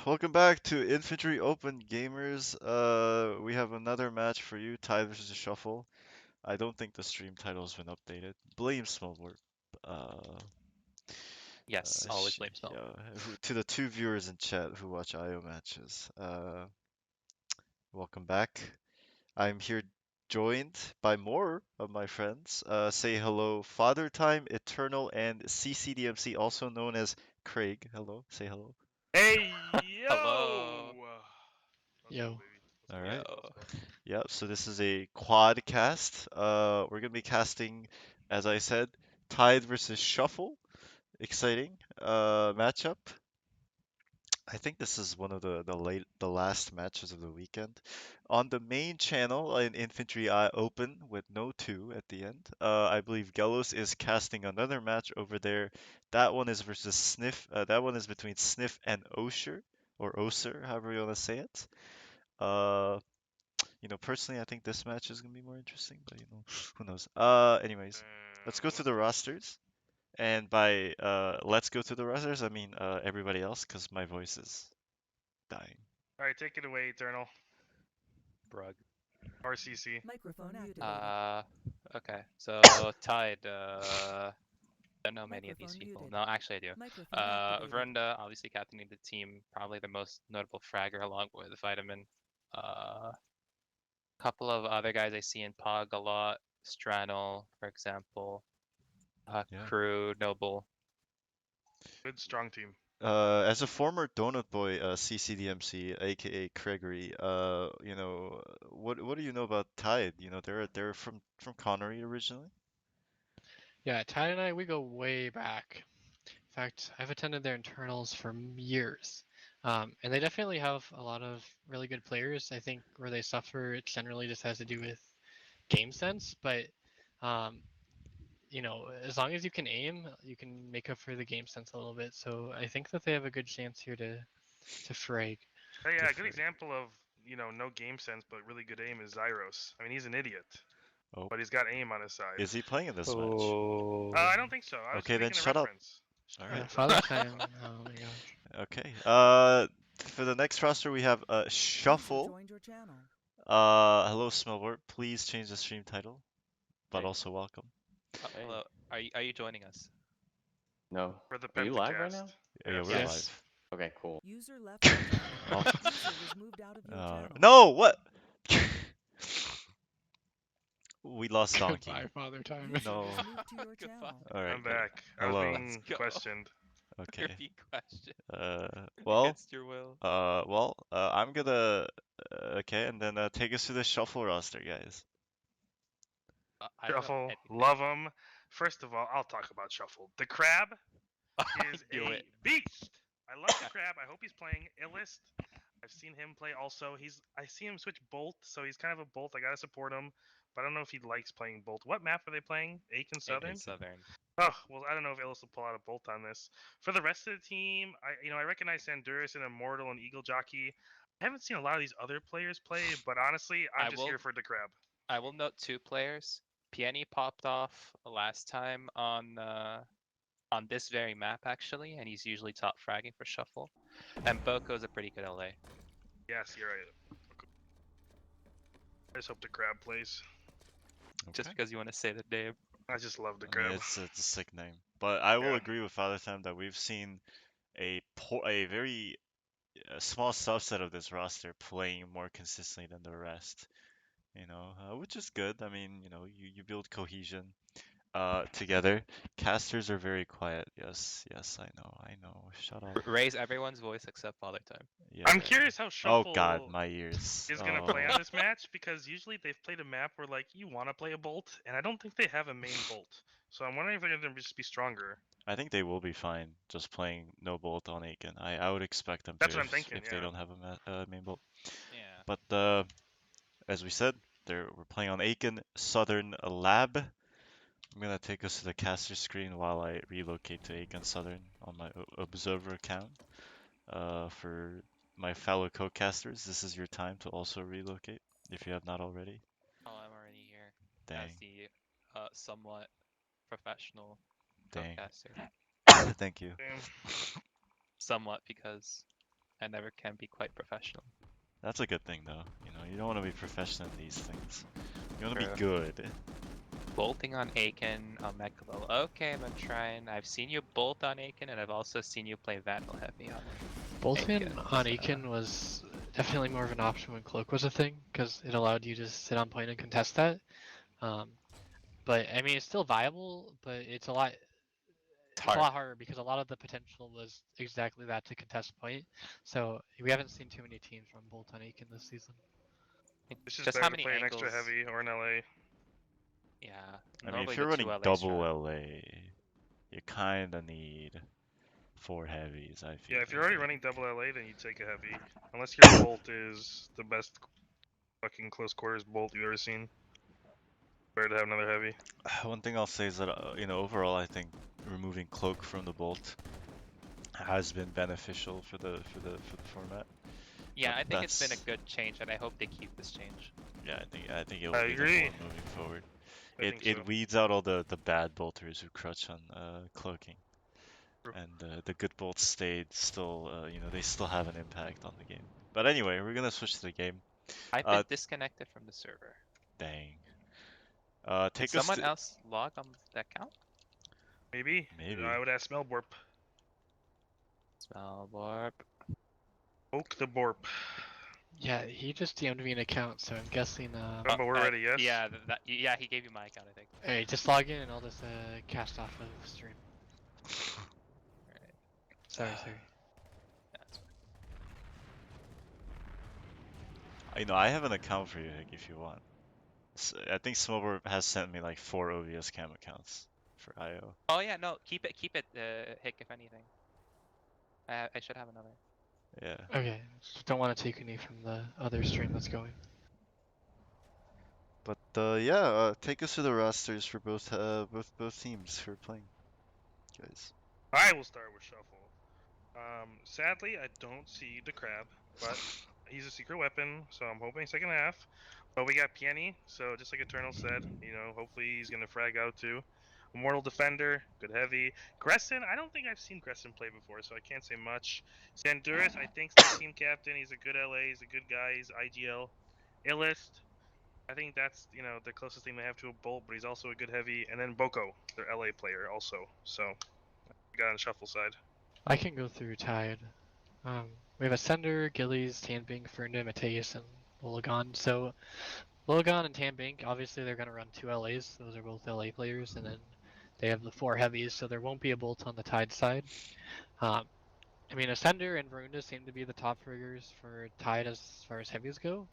Welcome back to Infantry Open Gamers. We have another match for you, Tide versus Shuffle. I don't think the stream title's been updated. Blame Smallwork. Yes, always blame Smell. Yeah, to the two viewers in chat who watch IO matches. Welcome back. I'm here joined by more of my friends. Say hello, Father Time, Eternal, and CCDMC, also known as Craig. Hello, say hello. Hey, Hello. yo! Yo. All Yo. right. Yeah, so this is a quad cast. We're gonna be casting, as I said, Tide versus Shuffle. Exciting matchup. I think this is one of the last matches of the weekend. On the main channel in Infantry I open with no two at the end. I believe Gelos is casting another match over there. That one is versus Sniff. That one is between Sniff and Osher or Oser, however you want to say it. Uh, personally, I think this match is gonna be more interesting, but who knows? Anyways, let's go to What's the rosters. And by let's go to the rosters, I mean everybody else, because my voice is dying. Alright, take it away, Eternal. Brug. RCC. Microphone muted. Okay. So Tide. Don't know many of these Microphone people. muted. No, actually I do. Microphone activated. Vrunda, obviously captaining the team, probably the most notable fragger along with Vitamin. Couple of other guys I see in Pog a lot. Stranel, for example. Yeah. Crew, Noble. Good, strong team. As a former donut boy, CCDMC, aka Gregory, what do you know about Tide? They're from Connery originally. Yeah, Ty and I, we go way back. In fact, I've attended their internals for years. And they definitely have a lot of really good players. I think where they suffer, it generally just has to do with game sense. But you know, as long as you can aim, you can make up for the game sense a little bit. So I think that they have a good chance here to frag. Oh, yeah, a good Different. example of no game sense but really good aim is Zyros. I mean, he's an idiot, Oh, but he's got aim on his side. is he playing in this match? Oh. I don't think so. I was Okay, just then making a shut up. reference. All Yeah, right. Father Time. Oh my gosh. Okay. For the next roster we have Shuffle. Joined your channel. Hello Smellwort. Please change the stream title, but Hey. also welcome. Hey. Hello. Are you joining us? No. For the Are you live right Pentacast. now? Yeah, we're Yes. Yes. live. Okay, cool. User left your channel. Oh. User was moved out of your channel. No, what? We lost Donkey. Goodbye, Father Time. User No. was moved to your Goodbye. channel. All right. I'm back. I Hello. was being Let's go. questioned. Okay. You're being questioned Well, against your will. I'm gonna. Okay, and then take us to the Shuffle roster, guys. I don't know Shuffle, anything. love him. First of all, I'll talk about Shuffle. The Crab I is knew a it. beast. I love the Crab. I hope he's playing Illest. I've seen him play also. I see him switch Bolt, so he's kind of a Bolt. I gotta support him, but I don't know if he likes playing Bolt. What map are they playing? Aiken Southern. Aiken Southern. Oh well, I don't know if Illest will pull out a Bolt on this. For the rest of the team, I recognize Sandurus and Immortal and Eagle Jockey. I haven't seen a lot of these other players play, but honestly, I'm I just will- here for the Crab. I will note 2 players. Pieni popped off last time on this very map actually, and he's usually top fragging for Shuffle. And Boko's a pretty good LA. Yes, you're right. I just hope the Crab plays. Just Okay. because you want to say the name. I just love the I mean, Crab. it's a sick name, but I will Yeah. agree with Father Time that we've seen a very small subset of this roster playing more consistently than the rest. Which is good. I mean, you build cohesion together. Casters are very quiet. Yes, yes, I know. Shut up. Raise everyone's voice except Father Time. Yeah. I'm curious how Oh Shuffle God, my ears. is gonna play on this match because usually they've played a map where like you want to play a Bolt, and I don't think they have a main Bolt. So I'm wondering if they're gonna just be stronger. I think they will be fine just playing no bolt on Aiken. I would expect them That's to what I'm thinking, if they yeah. don't have a main bolt. Yeah. But as we said, we're playing on Aiken Southern Lab. I'm gonna take us to the caster screen while I relocate to Aiken Southern on my observer account. For my fellow co-casters, this is your time to also relocate if you have not already. Oh, I'm already here. Dang, As the somewhat professional dang. broadcaster. Thank you. Damn. Somewhat because I never can be quite professional. That's a good thing though. You don't want to be professional in these things. You want to be True. good. Bolting on Aiken on Mechalil. Okay, I'm trying. I've seen you bolt on Aiken, and I've also seen you play Vandal Heavy on Bolton Aiken, on so- Aiken was definitely more of an option when Cloak was a thing, because it allowed you to sit on point and contest that. But I mean, it's still viable, but it's a lot. It's a hard. lot harder because a lot of the potential was exactly that, to contest point. So we haven't seen too many teams run Bolt on Aiken this season. It's just Just better how to many play an angles? extra heavy or an LA. Yeah. I mean, normally if you're the two running LA double strat. LA, you kinda need 4 heavies, I feel. Yeah, if you're already running double LA, then you take a heavy. Unless your Bolt is the best fucking close quarters Bolt you've ever seen. Better to have another heavy. One thing I'll say is that, overall, I think removing cloak from the bolt has been beneficial for the format. Yeah, But I think it's been a that's- good change, and I hope they keep this change. Yeah, I think it will I be the agree. norm moving forward. I It think so. weeds out all the bad bolters who crutch on cloaking, True. and the good bolts still they still have an impact on the game. But anyway, we're gonna switch to the game. I've been disconnected from the server. Dang. Did Take us someone to else log on that account? Maybe. maybe. I would ask Melborp. Smell warp. Oak the Borp. Yeah, he just DM'd me an account, so I'm guessing. Gumbo, we're ready, yes? Yeah, yeah, he gave you my account, I think. Hey, just log in and I'll just cast off of stream. Alright. Sorry. That's fine. I have an account for you, Hick, if you want. I think Smolver has sent me like 4 OVS cam accounts for IO. Oh yeah, no, keep it, Hick, if anything. I should have another. Yeah. Okay, just don't want to take any from the other stream that's going. But yeah, take us through the rosters for both teams who are playing, guys. I will start with Shuffle. Sadly, I don't see the crab, but he's a secret weapon, so I'm hoping second half. But we got Pieni, so just like Eternal said, hopefully he's gonna frag out too. Immortal Defender, good heavy. Gresson, I don't think I've seen Gresson play before, so I can't say much. Sanduris, I think's the team captain. He's a good LA, he's a good guy, he's IGL. Illist, I think that's the closest thing they have to a Bolt, but he's also a good heavy. And then Boko, their LA player also. So we got on the Shuffle side. I can go through Tide. We have Ascender, Gillies, Tanbink, Fernda, Mateus, and Logan. So Logan and Tanbink, obviously they're gonna run two LAs. Those are both LA players, and then they have the four heavies, so there won't be a bolt on the Tide side. I mean, Ascender and Varunda seem to be the top riggers for Tide as far as heavies go,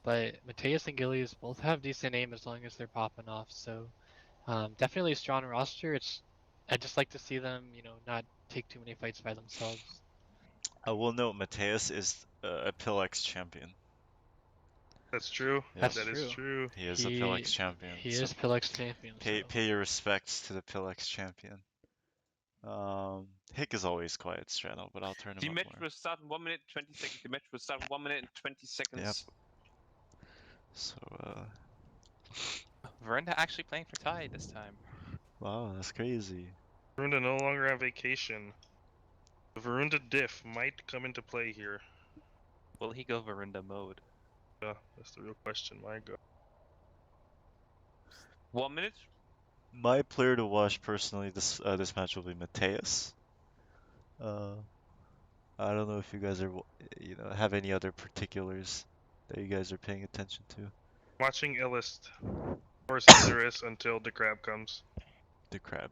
but Mateus and Gillies both have decent aim as long as they're popping off. So definitely a strong roster. I'd just like to see them, not take too many fights by themselves. I will note Mateus is a PillX champion. That's true. Yep. That is true. He is a PillX champion. He so is PillX champion. pay So. pay your respects to the PillX champion. Hick is always quiet, Strano, but I'll turn him The up match more. will start in 1 minute 20 seconds. The match will start in 1 minute and 20 seconds. So Verinda actually playing for Tide this time. wow, that's crazy. Varunda no longer on vacation. The Varunda diff might come into play here. Will he go Verinda mode? Yeah, that's the real question. My God. 1 minute. My player to watch personally this match will be Mateus. I don't know if you guys are have any other particulars that you guys are paying attention to. Watching Illist or Sanduris until the crab comes. The crab.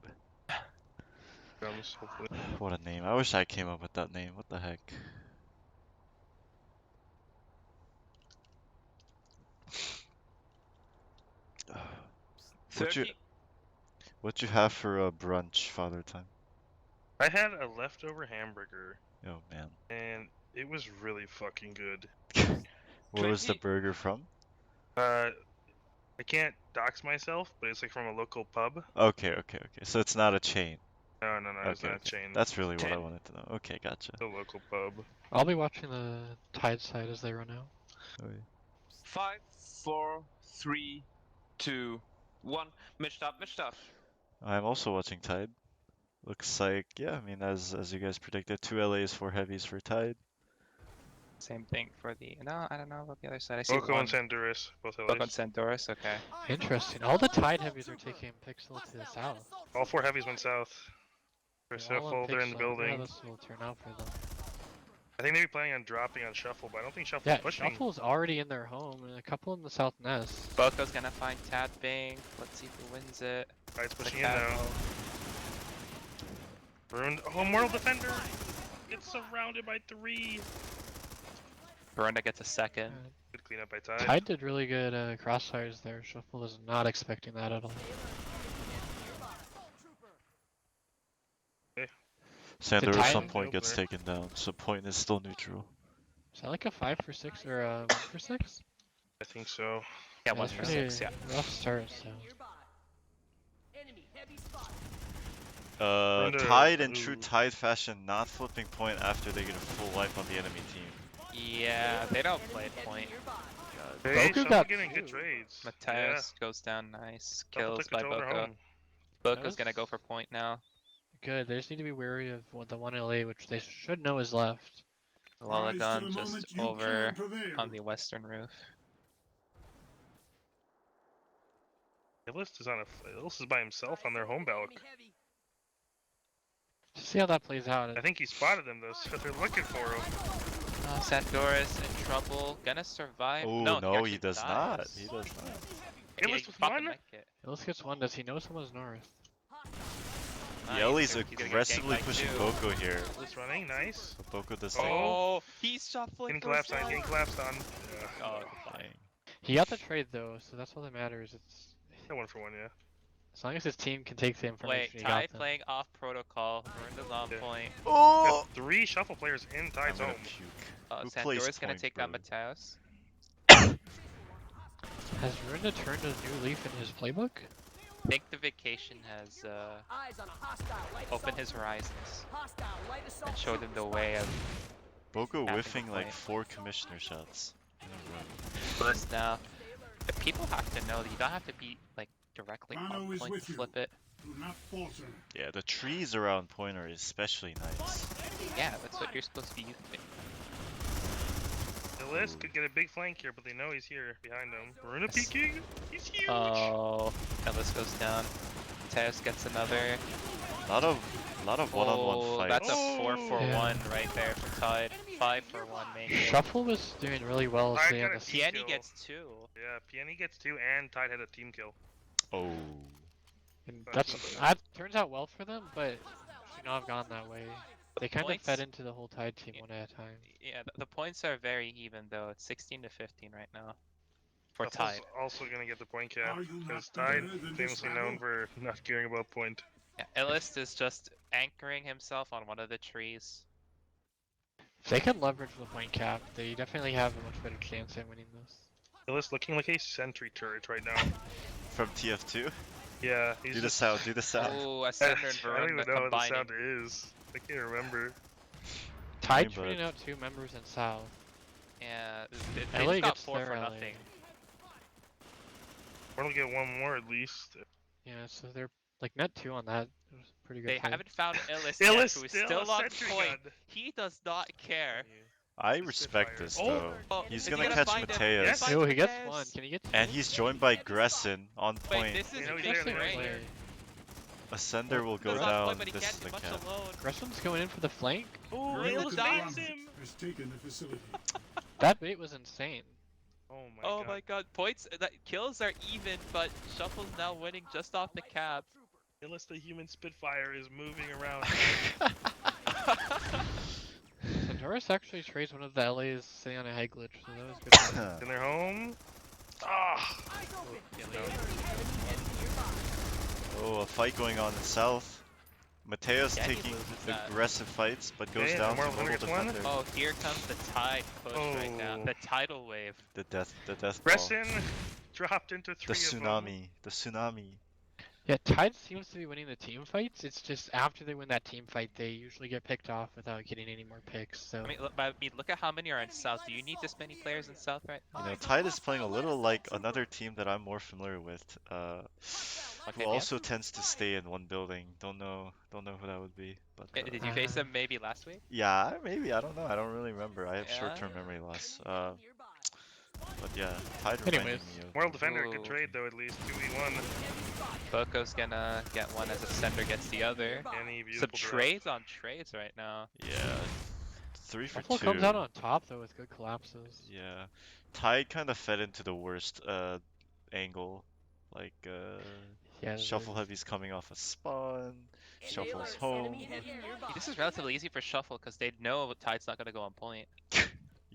Hopefully. What a name. I wish I came up with that name. What the heck? What you have for brunch, Father Time? I had a leftover hamburger, Oh man. and it was really fucking good. Where was the burger from? I can't dox myself, but it's like from a local pub. Okay. So it's not a chain. No, it's Okay, not a chain. That's really what I 10. wanted to know. Okay, gotcha. It's a local pub. I'll be watching the Tide side as they run out. Okay. 5, 4, 3, 2, 1. Match start. I'm also watching Tide. Looks like, yeah, I mean, as you guys predicted, 2 LAs, 4 heavies for Tide. Same thing for the. No, I don't know about the other side. I see Boko one. and Sanduris, both Boko and LAs. Sandoris, okay. Interesting. All the Tide heavies are taking Pixel to the south. All 4 heavies went south. They're They're all SHFL, they're in the Pixel. Yeah, building. this will turn out for them. I think they be planning on dropping on Shuffle, but I don't think Shuffle's Yeah, pushing. Shuffle's already in their home, and a couple in the South Nest. Boko's gonna find Tad Bing. Let's see who wins it. Tide's The pushing in now. Cabo. Ruined. Oh, Immortal Defender! Gets surrounded by 3! Verinda gets a second. Good cleanup by Tide. Tide did really good crossfires there. Shuffle was not expecting that at all. Sander at Tide- some point gets Opener. taken down, so point is still neutral. Is that like a 5 for 6 or a 1 for 6? I think so. Yeah, 1 that's for pretty 6, yeah. Rough start, so. Tide in Ooh. true Tide fashion, not flipping point after they get a full wipe on the enemy team. Yeah, they don't play point. Hey, Boku Shuffle got getting good 2. trades. Mateus goes down nice. Yeah. Shuffle Kills took by control of their Boko. home. Boko's gonna Nice. go for point now. Good. They just need to be wary of the 1 LA, which they should know is left. Lolagon just over on the western roof. Illist is on a. Illist is by himself on their home balk. See how that plays out. I think he spotted them though, so they're looking for him. Sandoris in trouble. Gonna survive. Oh no, no, he actually does not. dies. He does not. Yeah, Illist he with popped the 1? med kit. Illis gets 1. Does he know someone's north? Nice. Yellie's He's gonna get aggressively ganked by pushing 2. Boko here. Illist running, nice. But Boko does Oh, he's shuffling. Getting collapsed on, getting collapsed on. Oh, dang. He got the trade though, so that's all that matters. It's Yeah, 1 for 1, yeah. as long as his team can take the information Wait, he Ty got them. playing off protocol. Verinda's on Yeah. point. We Oh! have 3 Shuffle players in I'm Tide's gonna home. puke. Who plays Sandoris gonna point, take on bro? Mateus. Has Runa turned a new leaf in his playbook? I think the vacation has opened his horizons and showed him the way of Boko Tapping whiffing the like point. 4 commissioner shots in a row. this now. But people have to know that you don't have to be like directly Rhino on is point with to you. flip it. Do not falter. Yeah, the trees around point are especially nice. Yeah, that's what you're supposed to be using. Illis could get a big flank here, but they know he's here behind him. Runa Yes. peeking. He's huge. Oh, Ellis goes down. Teos gets another. A lot of one-on-one Oh, fights. that's a 4 for Yeah. 1 right there for Tide. 5 for 1 main game. Shuffle was doing really well I staying on got the a team Pieni kill. gets 2. Yeah, Pieni gets 2, and Tide had a team kill. Oh. And that turns out well for them, but should not have gone that way. They kind of Points- fed into the whole Tide team one at a time. Yeah, the points are very even though. It's 16 to 15 right now for Shuffle's Tide. also gonna get the point cap Are you because not Tide better than this famously known battle? for not caring about point. Yeah, Ellis is just anchoring himself on one of the trees. If they can leverage the point cap, they definitely have a much better chance at winning this. Illis looking like a sentry turret right now. From TF2? Yeah, he's Do the just- sound, do the sound. Oh, I Ascender and don't even Varunda know what the combining. sound is. I can't remember. Tide but- trading out 2 members in South. Yeah, they LA just got gets 4 for their LA. nothing. We're gonna get one more at least. Yeah, so they're like net 2 on that. It was a pretty good They fight. haven't found Illis Illis yet, who is still still a on sentry point. gun. He does not care. I The respect Spitfire. this Oh! though. Oh, He's is he gonna gonna catch find him? Mateus. Yes. Oh, he gets Mateus. 1. Can he get 2? And he's joined by Gresson on Wait, point. this is You know he's big there, right he's here. Ascender will go He's on down. point, but he This can't is do the much cap. alone. Gresson's going in for the flank. Oh, Really Illis dies. baits him. Has taken the facility. That bait was insane. Oh my Oh god. my god, points, kills are even, but Shuffle's now winning just off the cap. Illis the human Spitfire is moving around. Centaurus actually trades one of the LAs sitting on a head glitch, so that was good. for him. In their home. Ah. Oh, a fight going on in south. Mateus Yeah, he taking loses that. aggressive fights, but goes Okay, down to Immortal mobile gets one. defender. Oh, here comes the Tide push right now. Oh. The tidal wave. The death ball. Bresson dropped into 3 The of them. tsunami. The tsunami. Yeah, Tide seems to be winning the team fights. It's just after they win that team fight, they usually get picked off without getting any more picks. So I mean, look at how many are in South. Do you need this many players in South right now? You know, Tide is playing a little like another team that I'm more familiar with, Okay, who yeah. also tends to stay in one building. Don't know who that would be, but Did you face them maybe last week? yeah, maybe, I don't know. I don't really remember. I have Yeah. short-term memory loss. But yeah, Tide reminding Anyways. me of. Moral Defender, good Ooh. trade though, at least 2v1. Boko's gonna get one as a sender gets the other. Any Some beautiful drop. trades on trades right now. Yeah, 3 for Shuffle 2. comes out on top though with good collapses. Yeah, Tide kind of fed into the worst angle. Like Yeah, Shuffle the- Heavy's coming off a spawn. Shuffle's home. This is relatively easy for Shuffle because they know Tide's not gonna go on point.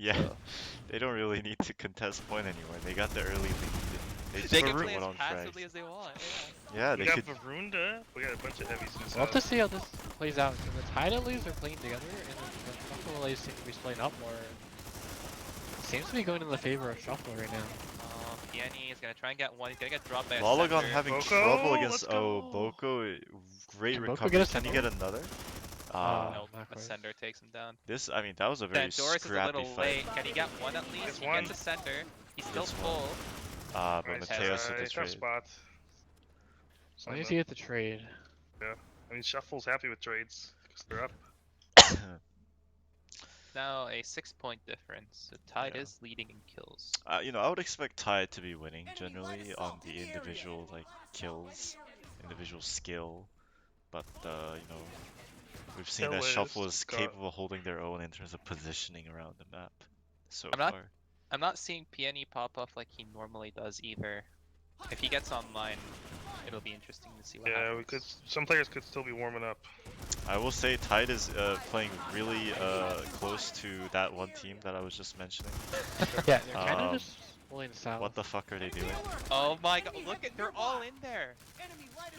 Yeah, So- they don't really need to contest point anymore. They got the early lead. They just They put can play one as on passively frags. as they want. Yeah, We they got could. Varunda. We got a bunch of heavies in the We'll have to south. see how this plays out. Because the Tide LAs are playing together, and the Shuffle LAs seem to be splitting up more. It seems to be going in the favor of Shuffle right now. Pieni is gonna try and get one. He's gonna get dropped by a Lolagon sender. having Boko, trouble against. let's Oh, go. Boko, great Can Boko recovery. get a Can he sender? get another? Nope, not a quite. sender takes him down. This, I mean, that was a very Sandorus is a scrappy little fight. late. Can he get one at least? Gets He one. gets a sender. He's still Gets one. full. But Nice, Mateus with the tough trade. spot. As long as you get the trade. I mean, Shuffle's happy with trades because they're up. Now a 6-point difference. So Tide Yeah. is leading in kills. You know, I would expect Tide to be winning generally on the individual like kills, individual skill, but you know, we've seen that Illis Shuffle is got- capable of holding their own in terms of positioning around the map so I'm not- far. I'm not seeing Pieni pop off like he normally does either. If he gets online, it'll be interesting to see what Yeah, happens. we could. Some players could still be warming up. I will say Tide is playing really close to that one team that I was just mentioning. Yeah, they're kind Um, of just pulling south. What the fuck are they doing? Oh my god, look at, they're all in there!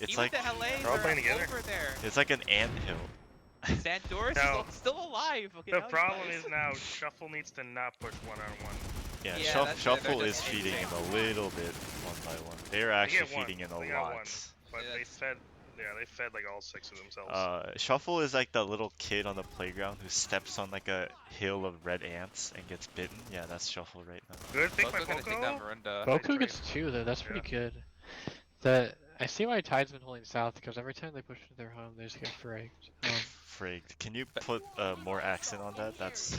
It's Even like the LAs They're all are playing together. over there! it's like an anthill. Sandorus Now- is still alive! Okay, The now he problem plays. is now Shuffle needs to not push one-on-one. Yeah, Yeah, that's it, Shuffle they're is just feeding in insane. a little bit one by one. They're They actually get one. feeding in a They got lot. one. But Yeah, they that's- fed. Yeah, they fed like all 6 of themselves. Shuffle is like that little kid on the playground who steps on like a hill of red ants and gets bitten. Yeah, that's Shuffle right now. Good pick by Boko gonna take down Boko. Verunda. Nice Boku trade. gets 2 though, that's pretty good. I see why Tide's been holding south, because every time they push to their home, they just get fragged. Frigged. Can you put more accent on that? That's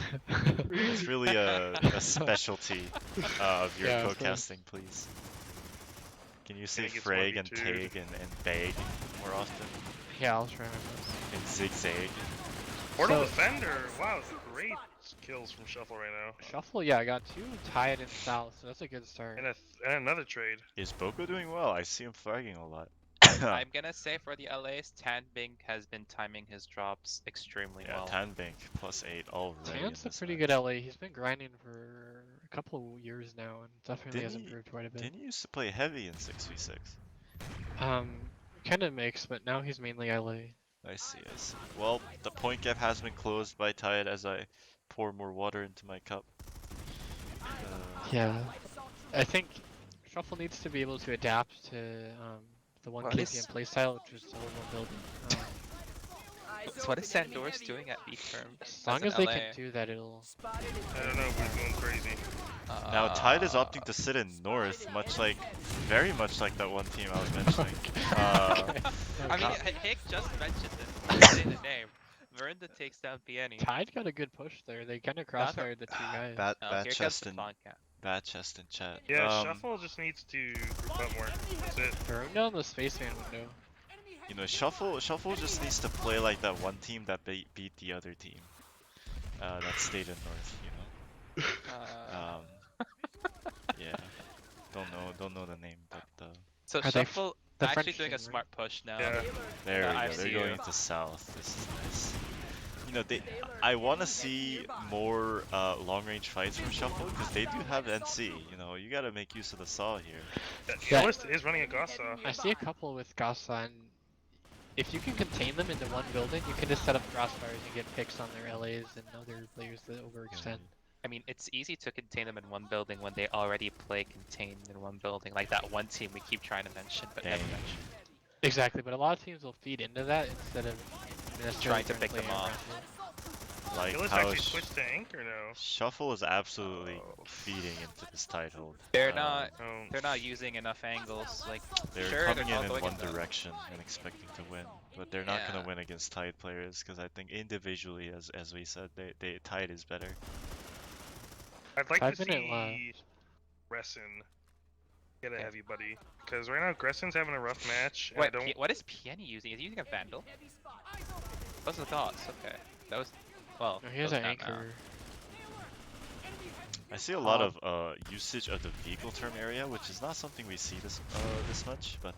really a specialty of your Yeah, of course. co-casting, please. Can you say Gonna get frag and 1v2'd. tag and bag more often? Yeah, I'll try my best. And zigzag. Portal So- Defender. Wow, great kills from Shuffle right now. Shuffle, yeah, I got 2 Tide in south, so that's a good start. And another trade. Is Boko doing well? I see him flagging a lot. I'm gonna say for the LAs, Tanbing has been timing his drops extremely Yeah, well. Tanbank +8 already. Tan's in a this pretty match. good LA. He's been grinding for a couple of years now, and definitely has Didn't he- improved quite a bit. Didn't he used to play heavy in 6v6? Kind of mixed, but now he's mainly LA. I see. Well, the point gap has been closed by Tide as I pour more water into my cup. Yeah, I think Shuffle needs to be able to adapt to the one What KPM is- playstyle, which is solo one building. So what is Sandor's doing at B term? As long an as they LA? can do that, it'll. I don't know, we're going crazy. Now Tide is opting to sit in north, very much like that one team I was mentioning. I mean, Uh, Hick just mentioned it. He said the name. Verinda takes down Pieni. Tide got a good push there. They kind of That's a- crossfired the 2 guys. Bat Oh, here comes chest the and clown cat. bat chest in chat. Yeah, Shuffle just needs to group up more. That's it. Throwing down the spaceman window. You know, Shuffle just needs to play like that one team that beat the other team. That stayed in north. You know. Yeah. Don't know the name, but So Are they Shuffle the actually French doing team, a right? smart push now. Yeah. there we I go. They're see going you. to south. This is nice. You know, I want to see more long-range fights from Shuffle because they do have NC. You know, you got to make use of the saw here. Yeah. Illest is running a Gossa. I see a couple with Gasa, and if you can contain them into one building, you can just set up crossfires and get picks on their LAs and other players that overextend. I mean, it's easy to contain them in one building when they already play contained in one building. Like that one team we keep trying to mention, but never Dang. mention. Exactly, but a lot of teams will feed into that instead of necessarily Trying to pick play them around off. it. Like Illest how actually switched to Ink or no? Shuffle is absolutely feeding into this tide hold. They're Um, not. Oh. They're not using enough angles. Like They're sure, coming they're all in going one in the- direction and expecting to win, but they're not Yeah. gonna win against Tide players because I think individually, as we said, they Tide is better. I'd like 5 to minute see Gressin get a heavy buddy. Because right now Gressin's having a rough match. And Wait, I don't... what is Pieni using? Is he using a Vandal? Those are the thoughts. Okay, that was. Well, No, he has those an count now. anchor. I see a lot of usage of the vehicle term area, which is not something we see this much, but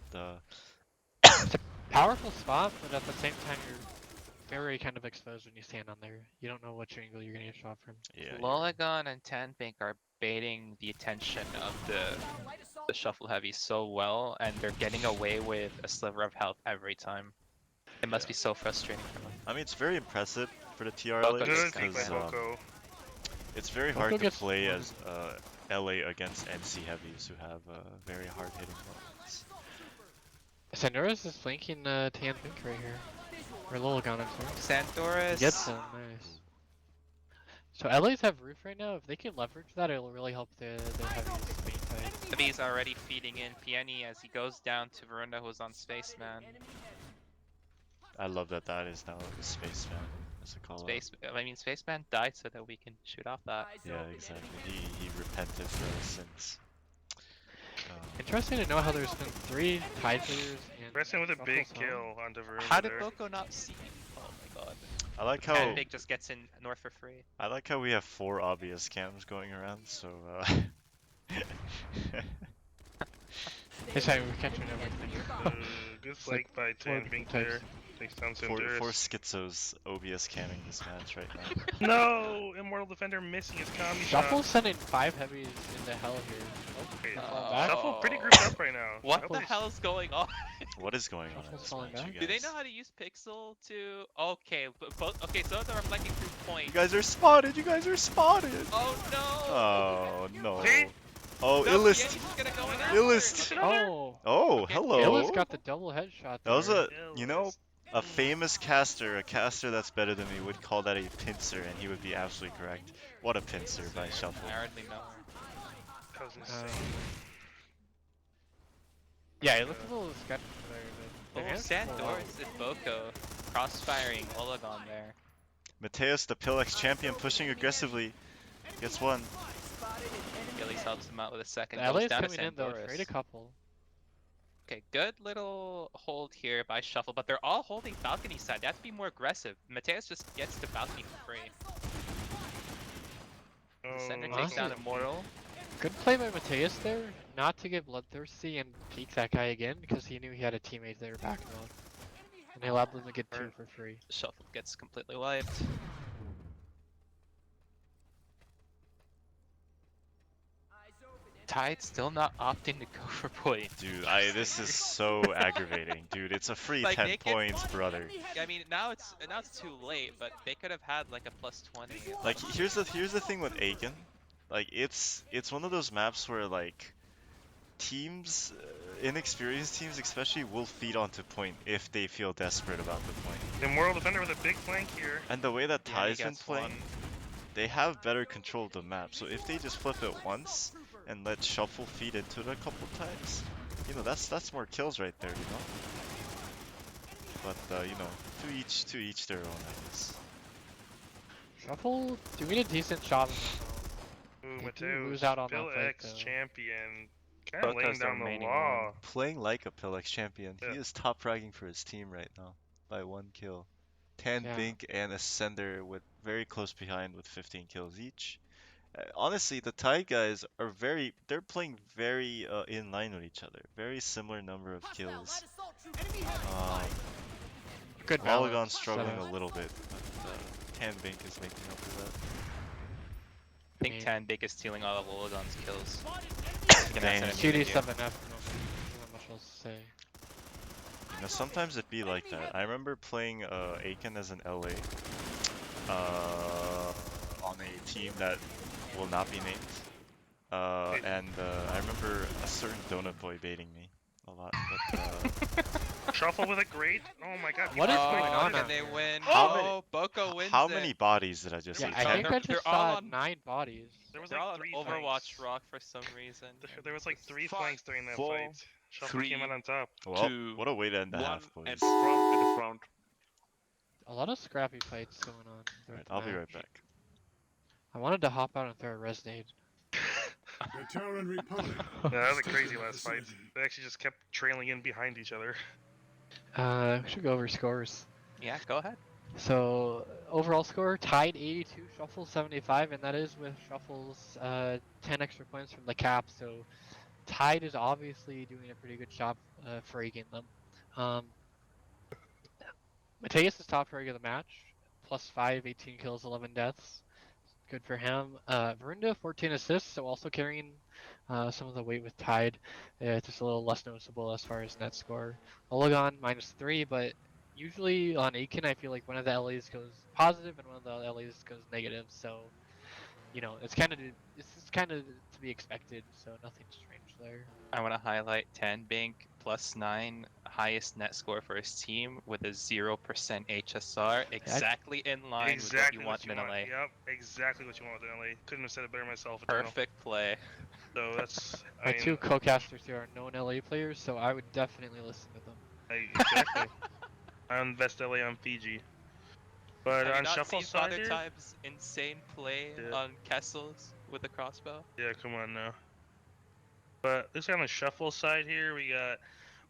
Powerful spot, but at the same time, you're very kind of exposed when you stand on there. You don't know which angle you're gonna get shot from. yeah. Lolagon and Tanbank are baiting the attention of the shuffle heavy so well, and they're getting away with a sliver of health every time. It must be so frustrating for them. I mean, it's very impressive for the TRLA Boko Good gets pick by because Boko. it's very Boko hard to gets play one. as LA against NC heavies who have very hard hitting weapons. Sandora's is flanking Tan Pink right here. Or Lolagon, I'm sorry. Sandoris. Gets him, nice. So LA's have roof right now. If they can leverage that, it'll really help the heavies main fight. He's already feeding in Pieni as he goes down to Verunda, who's on Spaceman. I love that is now a spaceman as a call Spaceman died so that we can shoot off that. Yeah, exactly. He repented for his sins. Interesting to know how there's been 3 Tide players and Gressin with a Shuffle's big home. kill onto Varuna How did there. Boko not see him? Oh my god. I like how Tanbank just gets in north for free. I like how we have 4 obvious cams going around. So It's like we're catching everything. Good It's like flank by four Tan Bink different there. types. Takes down Four Synduris. schizos OBS canning this match right now. No! Immortal Defender missing his combi Shuffle's shot. sending 5 heavies into hell here. Oh, Wait, they're falling back. Shuffle pretty grouped up right now. I What hope the they- hell's going on? What is going on in Shuffle's this falling match, back? you Do they guys? know how to use Pixel to? Okay, but both. Okay, so they're reflecting through points. You guys are spotted! You guys are spotted! Oh no! Oh no. See? Oh, No, Illist! Piani's just gonna go in after. Illist! Look at her. Oh! Oh, Okay, hello! Illis got the double headshot That was there. a, you know, a famous caster, a caster that's better than me would call that a pincer, and he would be absolutely correct. What a pincer by Shuffle. I hardly know her. That was Um, insane. yeah, it looked a little sketchy there, but Oh, they managed to pull it off. Sandoris and Boko crossfiring Olagon there. Mateus, the Pillex champion, pushing aggressively. Gets one. Gillies helps him out with a second. The Goes LA's down to coming in though, Sandoris. trade a couple. Okay, good little hold here by Shuffle, but they're all holding balcony side. They have to be more aggressive. Mateus just gets to balcony for free. The center Oh, takes down honestly, Immortal. Good play by Mateus there, not to get bloodthirsty and peek that guy again because he knew he had a teammate there backing him up. And he allowed them to get 2 for free. Shuffle gets completely wiped. Tide still not opting to go for point. Dude, this is so aggravating. Dude, it's a free Like, 10 they can- points, brother. I mean, now it's too late, but they could have had like a plus 20. Like, here's the thing with Aiken. Like, it's one of those maps where, like, teams, inexperienced teams especially, will feed onto point if they feel desperate about the point. Immortal Defender with a big flank here. And the way that Yeah, he Ty's been gets playing, one. they have better control of the map. So if they just flip it once and let Shuffle feed into it a couple times, you know, that's more kills right there, you know. But you know, to each their own, I guess. Shuffle doing a decent job in the Ooh, They do Mateus, lose out on that Bill fight, X though. champion. Kind of Both laying has the down the remaining law. Playing like a Pillex champion, Yeah. he is top fragging for his team right now by 1 kill. Tan Yeah. Bink and Ascender with very close behind with 15 kills each. Honestly, the Tide guys are they're playing very in line with each other. Very similar number of kills. Good Polygon's balance. struggling a little bit, but Tan Bink is making up for that. I think mean- Tan Big is stealing all of Olagon's kills. Damn. QD7F, not much else to say. You know, sometimes it be like that. I remember playing Aiken as an LA on a team that will not be named. And I remember a certain donut boy baiting me a lot. But Shuffle with a great. Oh my god. What is people going playing on it. out And they there? win. How Oh, Boko wins how it. many bodies did I just Yeah, see? I Ten. think I They're just all saw on- 9 bodies. There was They're like all on 3 Overwatch flanks. Rock for some reason. There was like 3 Five, flanks during that 4, fight. Shuffle came out 3, on top. Well, 2, what a way to end the 1, half, boys. and front in the front. A lot of scrappy fights going on. throughout Alright, the I'll be match. right back. I wanted to hop out and throw a resnade. The Terran Republic. Yeah, that was a Stay crazy in the last fight. vicinity. They actually just kept trailing in behind each other. We should go over scores. Yeah, go ahead. So overall score, Tide 82, Shuffle 75, and that is with Shuffle's 10 extra points from the cap. So Tide is obviously doing a pretty good job fragging them. Mateus is top frag of the match, +5, 18 kills, 11 deaths. Good for him. Verinda, 14 assists, so also carrying some of the weight with Tide. Just a little less noticeable as far as net score. Olagon, -3, but usually on Aiken, I feel like one of the LAs goes positive and one of the LAs goes negative. So, you know, it's kind of to be expected. So nothing strange there. I want to highlight Tan Bink +9, highest net score for his team with a 0% HSR, exactly in line Exactly with what you want in LA. Yep, exactly what you want with LA. Couldn't have said it better myself. Eternal. Perfect play. So that's. My I mean, 2 co-casters here are known LA players, so I would definitely listen to them. Exactly. I'm best LA on Fiji. But Have you on not Shuffle seen side Father here, Time's insane play Yeah. on Kessels with a crossbow? yeah, come on now. But looks like on the Shuffle side here, we got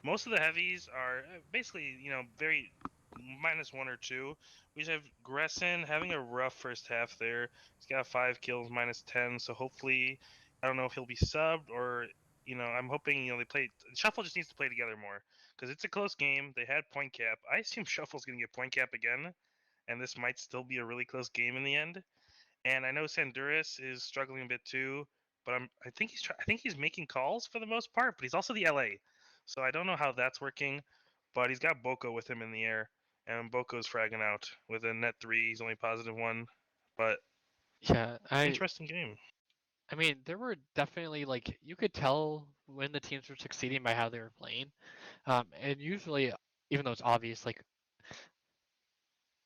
most of the heavies are basically, you know, very -1 or 2. We just have Gresson having a rough first half there. He's got 5 kills, -10. So hopefully, I don't know if he'll be subbed or, you know, I'm hoping, you know, they play. Shuffle just needs to play together more. because it's a close game. They had point cap. I assume Shuffle's gonna get point cap again, and this might still be a really close game in the end. And I know Sanduris is struggling a bit too, but I think he's making calls for the most part, but he's also the LA, so I don't know how that's working. But he's got Boko with him in the air, and Boko's fragging out with a net 3. He's only +1, but Yeah, interesting game. I mean, there were definitely like you could tell when the teams were succeeding by how they were playing, and usually, even though it's obvious, like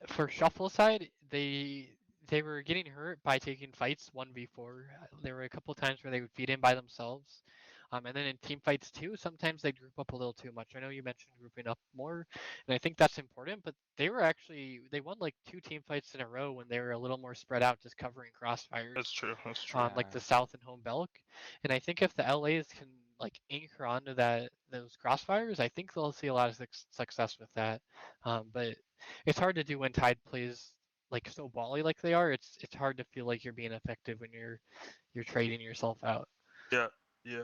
for Shuffle side, they were getting hurt by taking fights 1v4. There were a couple times where they would feed in by themselves. And then in team fights too, sometimes they group up a little too much. I know you mentioned grouping up more, and I think that's important, but they won like 2 team fights in a row when they were a little more spread out, just covering crossfires. That's true. That's true. On like the South and home Belk. And I think if the LAs can like anchor onto those crossfires, I think they'll see a lot of success with that. But it's hard to do when Tide plays like so bally like they are. It's hard to feel like you're being effective when you're trading yourself out. Yeah. Yeah.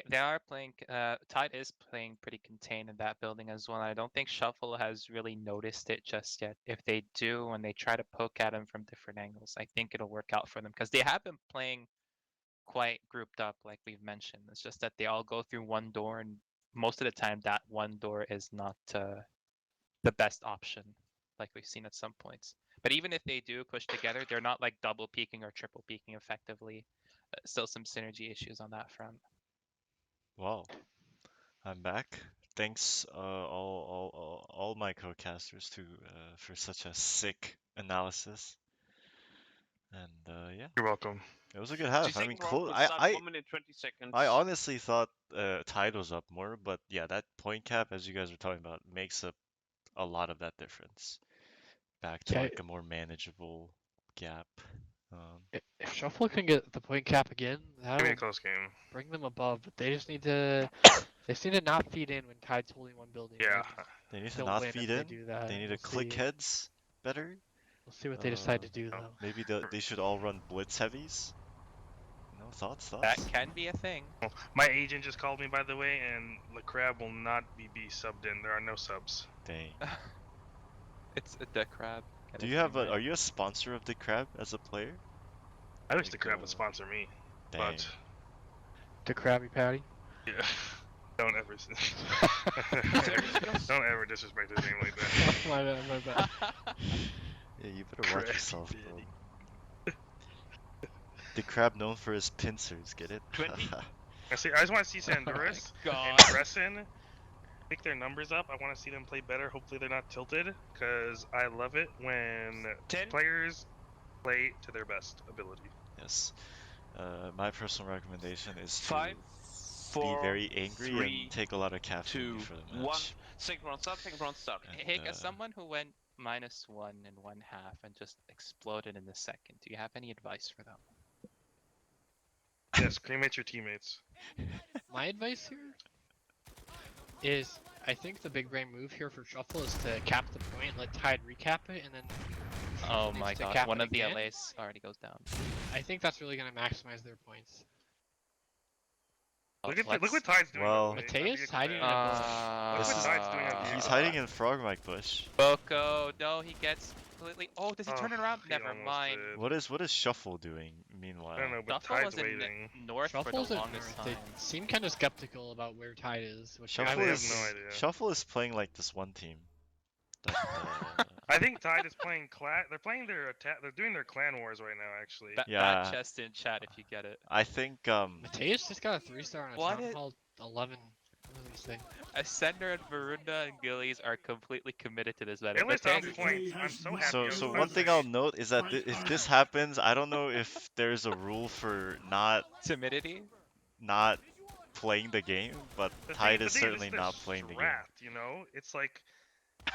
They are playing. Tide is playing pretty contained in that building as well. I don't think Shuffle has really noticed it just yet. If they do, when they try to poke at him from different angles, I think it'll work out for them because they have been playing quite grouped up, like we've mentioned. It's just that they all go through one door, and most of the time, that one door is not the best option, like we've seen at some points. But even if they do push together, they're not like double peeking or triple peeking effectively. Still some synergy issues on that front. Wow, I'm back. Thanks, all my co-casters too, for such a sick analysis. And yeah, You're welcome. it was a good half. I mean, 2 second round close. will start 1 minute 20 seconds. I honestly thought Tide was up more, but yeah, that point cap, as you guys were talking about, makes up a lot of that difference. Back to Yeah. like a more manageable gap. If Shuffle can get the point cap again, Gonna be a that'll close game. bring them above. But they just need to not feed in when Tide's holding one building. Yeah. They need to They'll not win if feed they in. do that. They need We'll to click see. heads better. We'll see what they decide to do Oh. though. Maybe they should all run blitz heavies. No thoughts? That can be a thing. My agent just called me, by the way, and the crab will not be subbed in. There are no subs. Dang. It's a deck crab. Get Do his you have name a? right. Are you a sponsor of the crab as a player? I wish Like, the crab would sponsor me, Dang. but The Krabby Patty. yeah. Don't ever, don't ever disrespect his name like that. my bad, my bad. Yeah, you better watch Crab yourself, bro. Patty. The crab known for his pincers, get it? 20. I just want to see Sanduris God. and Bresson pick their numbers up. I want to see them play better. Hopefully they're not tilted, because I love it when 10. players play to their best ability. Yes. My personal recommendation is to 5, 4, be very angry 3, and take a lot of caffeine 2, before the 1. match. Second round start. Second round start. And, Hey, as someone who went -1 in 1/2 and just exploded in the second, do you have any advice for them? Yes, cremate your teammates. My advice here is I think the big brain move here for Shuffle is to cap the point, let Tide recap it, and then Oh needs my to god, cap one it of the again. LAs already goes down. I think that's really going to maximize their points. Look what Tide's doing. Well- by the way. Mateus That'd be a hiding in crab. a Look what Tide's doing on He's the hiding in Frogmite Bush. Boko, no, he gets completely. Oh, does he turn it Oh, around? he Never almost mind. did. What is Shuffle doing meanwhile? I don't know, but Shuffle Tide's was in waiting. north Shuffle's for the in longest north. time. They seem kind of skeptical about where Tide is. Which Shuffle they have is no idea. Shuffle is playing like this one team. That, I think Tide is playing clan. They're playing their attack. They're doing their clan wars right now, actually. Yeah. Bad chest in chat if you get it. I think Mateus just got a 3-star on a What Town it- Hall 11. What did he say? Ascender and Varunda and Gillies are completely committed to this meta. At least on Mateus- points. I'm so happy. so. I'm So so one thing happy. I'll note is that if this happens, I don't know if there's a rule for not Timidity? playing the game, but The Tide thing is certainly not playing the game. strat, you know, it's like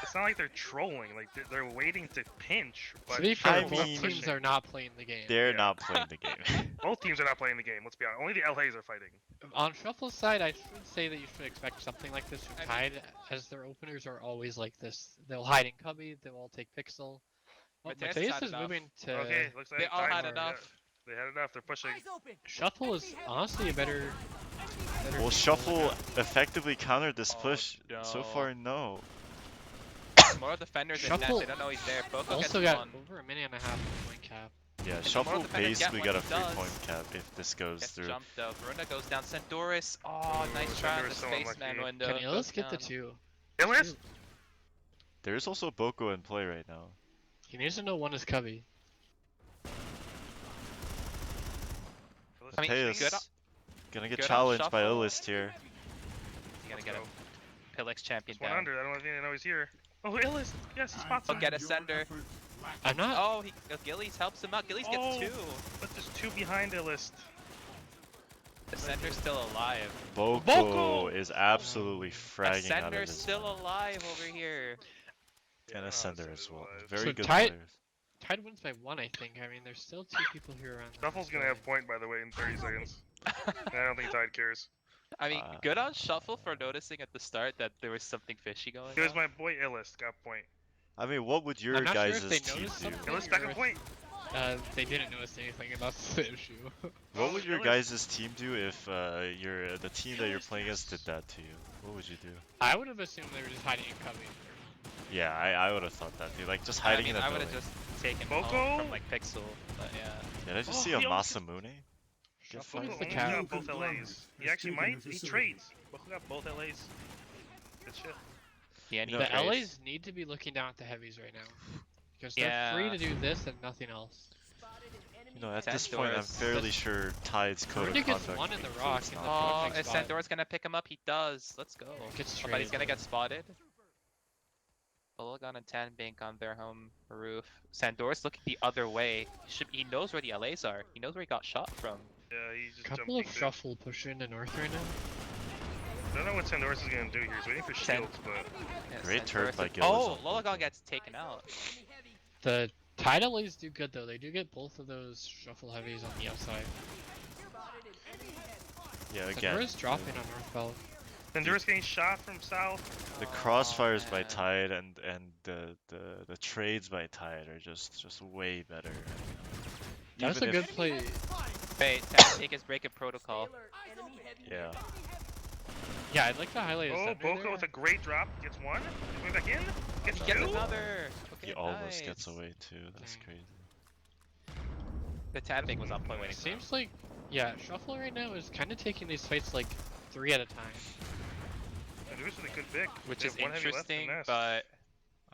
it's not like they're trolling. Like they're waiting to pinch. But To be fair, I both mean- teams are not playing the game. They're Yeah. not playing the game. Both teams are not playing the game. Let's be honest. Only the LAs are fighting. On Shuffle's side, I should say that you should expect something like this from Tide, as their openers are always like this. They'll hide in Cubby, they'll all take Pixel. Well, Mateus Mateus had is enough. moving to... Okay, looks like They all Tide's- had yeah, enough. they had enough. They're pushing. Shuffle is honestly a better Will being Shuffle Mulligan. effectively counter this Oh, push? So no. far, no. More defenders in Shuffle net. They don't know he's there. Boko Also gets got one. over a minute and a half of point cap. Yeah, the more Shuffle defenders get basically what got a he free does, point cap if this goes Gets through. jumped though. Verona goes down. Sandoris. Oh, Ooh, nice try on the Sandoris so spaceman unlucky. window. Can Goes Illis get the down. 2? Illis? There's also Boko in play right now. He needs to know one is Cubby. I mean, Mateus good on- gonna get good on challenged by Shuffle. Illist here. He's gonna Let's get go. a Pillix champion It's down. 100. I don't even know he's here. Oh, Illis! Yes, he spots Oh, him. get a sender. I'm not. Oh, Gillies helps him out. Gillies gets Oh. 2. But there's 2 behind Illis. The sender's still alive. Boko, Boko! is absolutely The fragging out of sender's this. still one. alive over here. And Yeah, a sender Sender's as well. alive. Very So good Tide- players. Tide wins by 1, I think. I mean, there's still 2 people here around. the Shuffle's gonna play. have point, by the way, in 30 seconds. And I don't think Tide cares. I mean, good on Shuffle for noticing at the start that there was something fishy going Here's on. my boy Illis, got point. I mean, what would your I'm not sure guys' if they team noticed do? something. Illis back or on if- point! They didn't notice anything, and that's the issue. What would your Illis. guys' team do if the team that you're playing against did that to you? What would you do? I would have assumed they were just hiding in Cubby. Yeah, I would have thought that too. Like just hiding in a I would building. have just taken Boko? home from like Pixel, but yeah. Did I just Oh, see a he almost- Masamune? Get Shuffle fucked. is the Boko's cap. got both LAs. He actually might. He trades. Boko got both LAs. Good shit. Yeah, You know, The trades. LAs need to be looking down at the heavies right now. Because they're free Yeah. to do this and nothing else. You know, at That this point, I'm door's- fairly sure Tide's code Rudy of gets conduct one in the includes rock and not the Oh, doing perfect is that. spot. Sandor's gonna pick him up? He does. Let's go. Gets Oh, but he's traded. gonna get spotted. Polygon and Tanbank on their home roof. Sandor's looking the other way. He knows where the LAs are. He knows where he got shot from. Yeah, he just Couple of jumped. shuffle pushing into north right now. I don't know what Sandoris is gonna do here. He's waiting for shields, but Yeah, Great turret Sandor's by like- Gillis Oh, on Lolagon Polygon. gets taken out. The Tide LAs do good though. They do get both of those shuffle heavies on the outside. Yeah, again, Sandora's dropping on north belt. Sandoris getting shot from south. the Oh, crossfires by man. Tide and the trades by Tide are just way better. That's a Even good if- play. Wait, Tanbank is breaking protocol. Yeah. Yeah, I'd like to highlight his Oh, center Boko there. with a great drop. Gets one. Going back in. Gets He gets two. another. Okay, He almost gets nice. away too. That's Dang. crazy. The Tanbank was on point waiting It for him. seems like, yeah, Shuffle right now is kind of taking these fights like 3 at a time. Sandoris with a good pick. Which They is have one heavy left to interesting, nest. but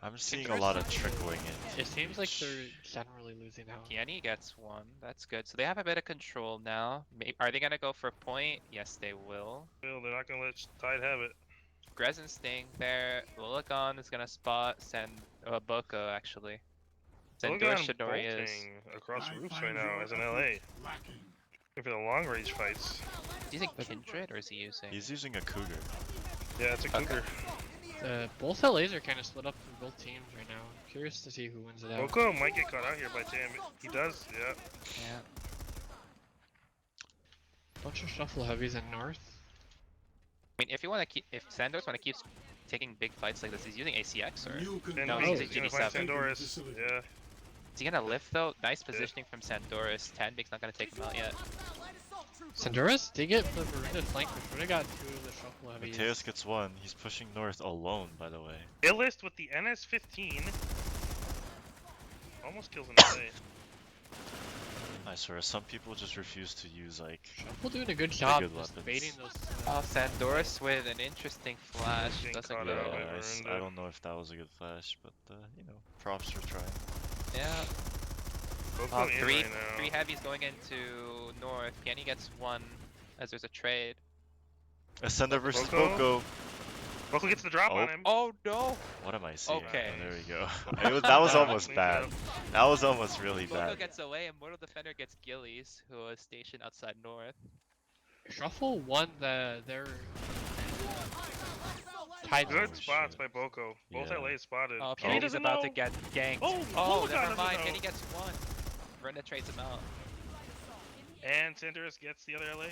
I'm seeing a lot of trickling in. It seems like they're generally losing out. Kiani gets one. That's good. So they have a bit of control now. Are they gonna go for point? Yes, they will. Still, they're not gonna let Tide have it. Grezin staying there. Lolagon is gonna spot Boko actually. Sandor Logan Shidori is. bolting across roofs right now as an LA. Lacking. Looking for the long range fights. Is he using Kindred or is he using? He's using a Cougar. Yeah, it's a Okay. Cougar. Both LAs are kind of split up from both teams right now. I'm curious to see who wins it out. Boko might get caught out here by Tam. He does, yeah. Yeah. Bunch of shuffle heavies in north. I mean, if Sandor's wanna keep taking big fights like this, he's using ACX or New And No, he's he's gonna a find GD7. Sandoris. Yeah. is he gonna lift though? Nice positioning from Sandoris. Tanbank's not gonna take him out yet. Sandoris did get the Verunda flank, which would have got 2 of the shuffle heavies. Mateus gets one. He's pushing north alone, by the way. Illist with the NS15. Almost kills an LA. I swear, some people just refuse to use like. Shuffle doing a good job good just weapons. baiting those. Oh, Sandoris with an interesting flash. Getting Doesn't caught go. out by I Verunda. don't know if that was a good flash, but you know, props for trying. Yeah. Boko in Three right now. heavies going into north. Piani gets one as there's a trade. Ascender versus Boko? Boko. Boko gets the drop Oh. on him. Oh no! What am I seeing? Okay. Oh, there we go. That was almost Clean bad. job. That was almost really Boko bad. gets away and Mortal Defender gets Gillies, who is stationed outside north. Shuffle won their Tide Good Oh, spots shit. by Boko. Both Yeah. LA spotted. Oh, He Piani's doesn't about know. to get ganked. Oh, Oh, Lolagon never doesn't mind. know. Piani gets one. Brenda trades him out. And Sandoris gets the other LA.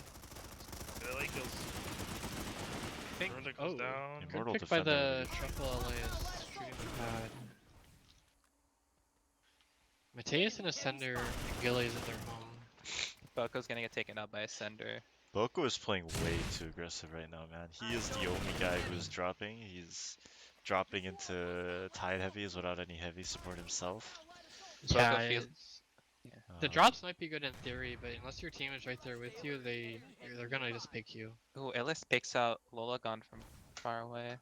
The LA kills. Verunda goes Oh. down. Good Immortal pick by the Defender. shuffle LAs shooting the pad. Mateus and Ascender and Gillies at their home. Boko's gonna get taken out by a sender. Boko is playing way too aggressive right now, man. He is the only guy who's dropping. He's dropping into Tide heavies without any heavy support himself. Yeah, Boko feels- the Um, drops might be good in theory, but unless your team is right there with you, they're gonna just pick you. Ooh, Illis picks out Lolagon from far away.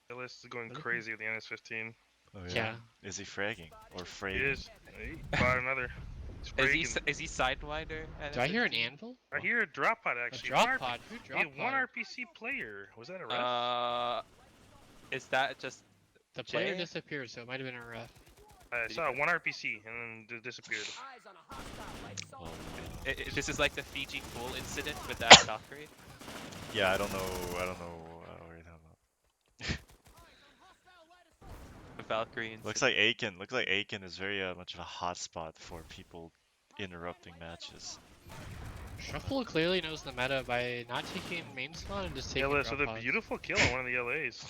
Illis is going Really? crazy with the NS15. oh Yeah. Is he fragging or He fragging? is. He bought another. He's Is he sidewinder? Do I hear an anvil? I hear a drop pod A actually. drop One pod? Who Hey, drop one pod? RPC player. Was that a ref? Is that just The player Jay? disappeared, so it might have been a ref. I saw one RPC and then disappeared. Well, this is like the Fiji Pool incident with that Valkyrie? yeah, I don't know what you're talking about. The Valkyrie incident. Looks like Aiken is very much of a hot spot for people interrupting matches. Shuffle clearly knows the meta by not taking main spawn and just taking Illis drop with a pods. beautiful kill on one of the LAs.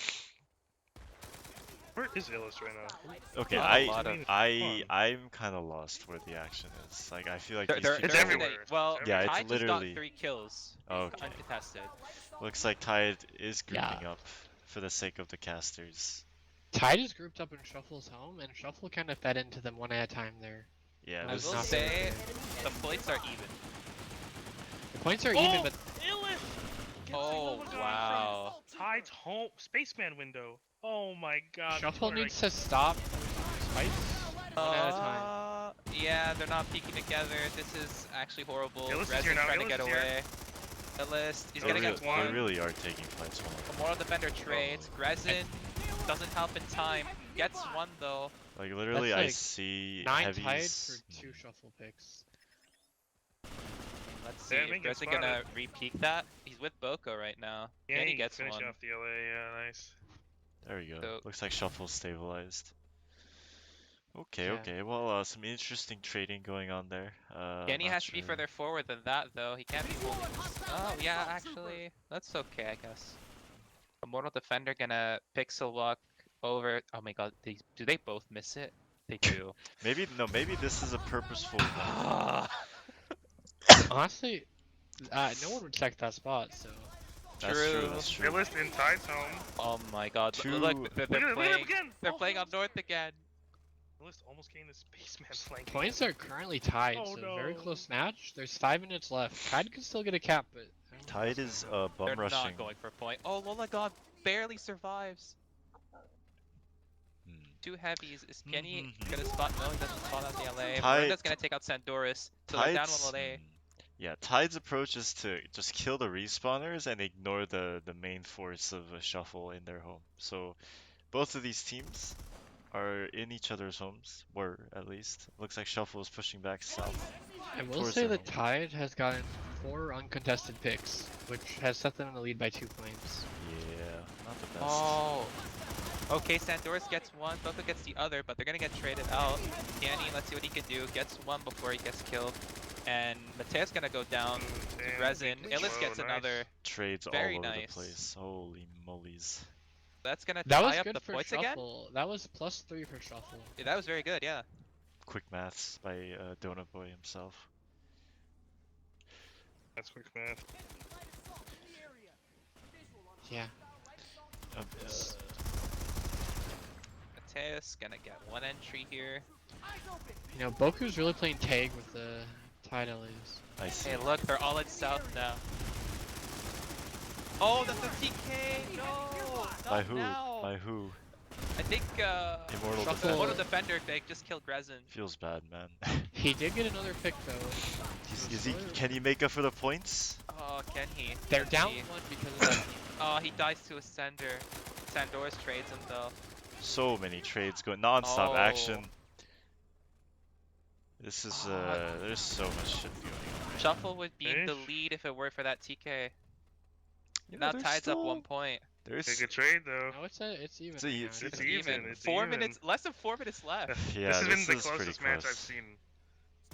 Where is Illis right now? Okay, Not a lot of I'm kind of lost where the action is. Like I feel like these They're It's people. everywhere. Well, It's Yeah, it's Tide just literally- got 3 kills. Okay. Uncontested. Looks like Tide is grouping Yeah. up for the sake of the casters. Tide is grouped up in Shuffle's home, and Shuffle kind of fed into them one at a time there. Yeah, That I was will not say very the points are even. The points are Oh, even, but Illis! Gets Oh Lolagon from wow. Tide's home spaceman window. Oh my god. Shuffle people are needs to stop fights one at a time. Yeah, they're not peeking together. This is actually horrible. Illis is Rezin's here now, trying to Illis get is here. away. Illis, he's They gonna really, get one. they really are taking fights well. Moral Defender trades. Rezin doesn't help in time. Gets one though. Like literally, That's I like see 9 heavies. Tide for 2 Shuffle picks. Let's see. Yeah, I Is think it's Rezin gonna re-peek that? He's with Boko right now. Yeah, and he he gets finished one. off the LA. Yeah, nice. There we go. So- Looks like Shuffle stabilized. Okay, Yeah. okay. Well, some interesting trading going on there. Kenny not has to be sure. further forward than that though. He can't be holding. Oh yeah, actually, that's okay, I guess. Immortal Defender gonna pixel walk over. Oh my god, do they both miss it? They do. Maybe this is a purposeful. Honestly, no one would check that spot, so. That's true. True. That's true. Illis in Tide's home. Oh my god, Two- look, they're Look at him playing. again. They're Oh, playing up north again. Illis almost getting the spaceman flank. Points are currently tied, Oh, so very no. close match. There's 5 minutes left. Tide can still get a cap, but. I don't know Tide if is it's gonna- bum They're rushing. not going for a point. Oh, Lola God barely survives. Hmm. 2 heavies. Is Kenny Mhm. gonna spot? No, he doesn't spot out the LA. Tide- Miranda's gonna take out Sandoris. So they're down Tide's, one LA. yeah, Tide's approach is to just kill the respawners and ignore the main force of a Shuffle in their home. So both of these teams are in each other's homes, were at least. Looks like Shuffle is pushing back south. I will towards say their that home. Tide has gotten 4 uncontested picks, which has set them in the lead by 2 points. Yeah, not the best. Oh. Okay, Sandoris gets one, Boko gets the other, but they're gonna get traded out. Danny, let's see what he can do. Gets one before he gets killed. And Mateo's gonna go down to Damn. Resin. Illis Whoa, gets nice. another. Trades all Very over nice. the place. Holy moly's. That's gonna That tie was up good the for points again? Shuffle. That was +3 for Shuffle. Yeah, that was very good, yeah. Quick maths by Donut Boy himself. That's quick math. Yeah. Uh, Mateus gonna get one entry here. You know, Boku's really playing tag with the Tide LAs. I see. Hey, look, they're all in south now. Oh, that's a TK! No! Not By who? Now. By who? I think, Immortal Shuffle- Defender. Immortal Defender, they just killed Resin. Feels bad, man. He did get another pick though. Can he make up for the points? Oh, can he? They're Let's down see. 1 because of that. Oh, he dies to a Sender. Sandoris trades him though. So many trades going, non-stop Oh. action. This is Ah. there's so much shit going on. right Shuffle would be in the Fish? lead if it weren't for that TK. now. Now there's Tide's up still- 1 point. There's Take a trade though. No, it's even. It's right a- now. it's It's even. even. It's 4 even. minutes, less than 4 minutes left. yeah, this has been the is pretty closest match I've close. seen.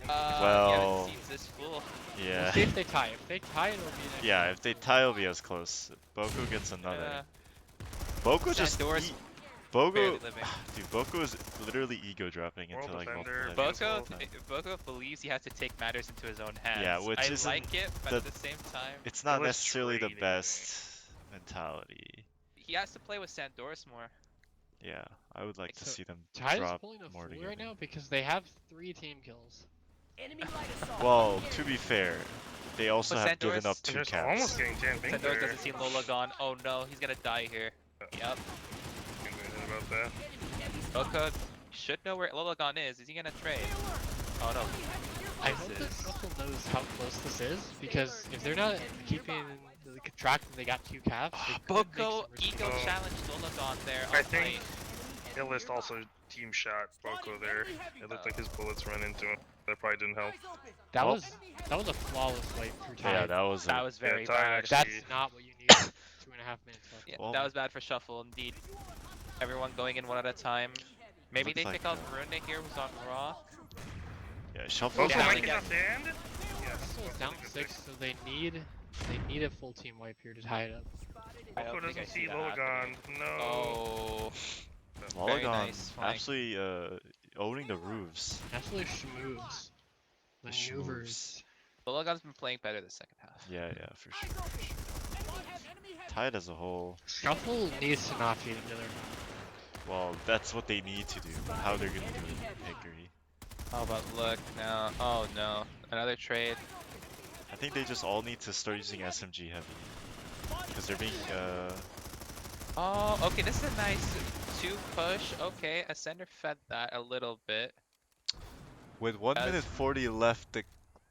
Well, yeah, it seems this full. We'll Yeah, see if they tie. If they tie, it'll be next. yeah. round. If they tie, it'll be as close. Boko gets another. Yeah. Boko just Sandoris- he- barely Bogo, living. dude, Boko is literally ego dropping World into like Defender, multiple beautiful. heavies Boko, all the time. Boko believes he has to take matters into his own hands. Yeah, which I isn't like it, but the- at the same time, It's not necessarily the Illustrating. best mentality. he has to play with Sandoris more. Yeah, I would like to So, see them Tide is drop pulling a more fool together. right now because they have 3 team kills. Well, to be fair, they also But have given up Sandoris- 2 There's caps. almost getting 10 ping Sandoris there. doesn't see Lola gone. Oh no, he's gonna die here. Yep. About that. Boko should know where Lolagon is. Is he gonna trade? Oh no. I hope that Shuffle knows how close this is, because if they're not keeping the track that they got 2 caps, they could make Boko some risky ego Oh. challenged Lolagon there. I on think night. Illist also team shot Boko there. It looked like his bullets ran into him. That probably didn't help. That Oh. was a flawless wipe through Tide. Yeah, that was That was very Tide bad. actually- That's not what you need. 2.5 minutes left. Yeah, Well- that was bad for Shuffle indeed. Everyone going in one at a time. Maybe Looks they like, pick out Rune here, who's on Raw. Yeah, Shuffle. Boko Yeah, might they get get- enough to end? Yes. Shuffle's down 6, so they need a full team wipe here to tie it up. I Boko don't think I doesn't see see that Lolagon. No. Oh, Lolagon nice flank. absolutely owning the roofs. Absolute schmoves. The Maneuvers. Lolagon's been playing better the second half. Yeah, for sure. Tide as a whole, Shuffle needs to not feed into their well, that's what they need to do. But how they're gonna do it, I agree. Oh, but look now. Oh no, another trade. I think they just all need to start using SMG heavy. Because they're being, Oh, okay, this is a nice 2 push. Okay, Ascender fed that a little bit. with 1 As- minute 40 left, the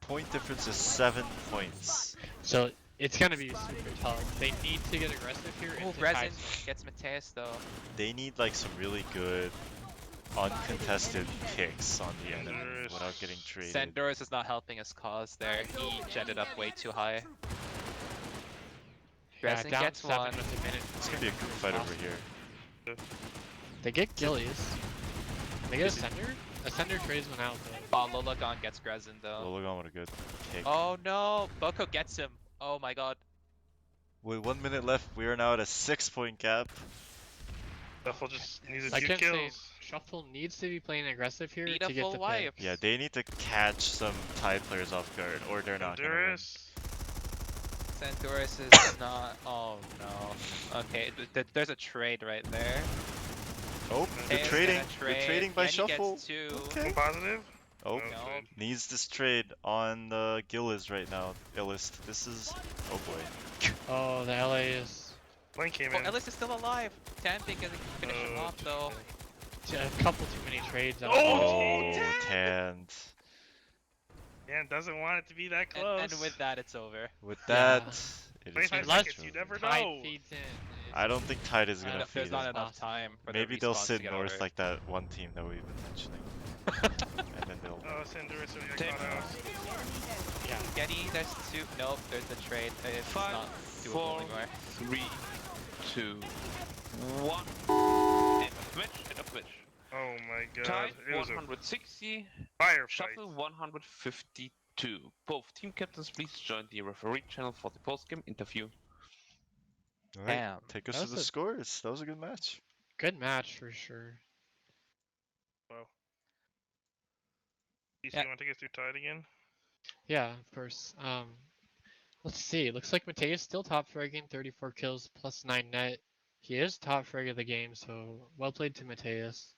point difference is 7 points. So it's gonna be super tough. They need to get aggressive here. Oh, into Resin Tide's- gets Mateus though. They need like some really good, uncontested picks on the enemy Sandoris. without getting traded. Sandoris is not helping his cause there. He jetted up way too high. Yeah, Resin down gets 7 one. with a minute. It's gonna be a group fight over here. They get Gillies. They get Ascender. Ascender trades one out though. Oh, Lolagon gets Grezin though. Lolagon with a good kick. Oh no, Boko gets him. Oh my god. With 1 minute left, we are now at a 6-point gap. Shuffle just needs a Like few I'm saying, kills. Shuffle needs to be playing aggressive here Need to a get full the wipe. picks. Yeah, they need to catch some Tide players off guard, or they're not gonna win. Honduras. Sandoris is not. Oh no. Okay, there's a trade right there. Oh, they're Mateus trading. gonna They're trade. trading by Yenny shuffle. Gets 2. Okay. I'm positive. Oh, No No. trade. needs this trade on the Gillis right now. Illist. This is. Oh boy. Oh, the LA is Lane came Oh, in. Ellis is still alive. Tanping doesn't finish him Oh, off though. a couple too many trades. Oh, Oh, Tan! Tanned. Dan doesn't want it to be that close. And with that, it's over. With Yeah. that, it is 25 gonna seconds, be you over. never Tide know. feeds in. I don't think Tide is gonna There's feed not it. enough time for Maybe the they'll respawns sit to get north over. like that one team that we've been mentioning. And then they'll. Oh, Sandoris already got Take caught out. Yeah. Getty, there's 2. Nope, there's the trade. It's 5, not doable 4, anymore. 3, 2, 1. End of match. End of match. Oh my god. Tide It was a 160. firefight. Shuffle 152. Both team captains, please join the referee channel for the post-game interview. Alright, Damn. take us That to the was a- scores. That was a good match. Good match for sure. DC, Yeah. you want to take us through Tide again? Yeah, of course. Let's see. Looks like Mateus still top fragging, 34 kills plus 9 net. He is top frag of the game, so well played to Mateus.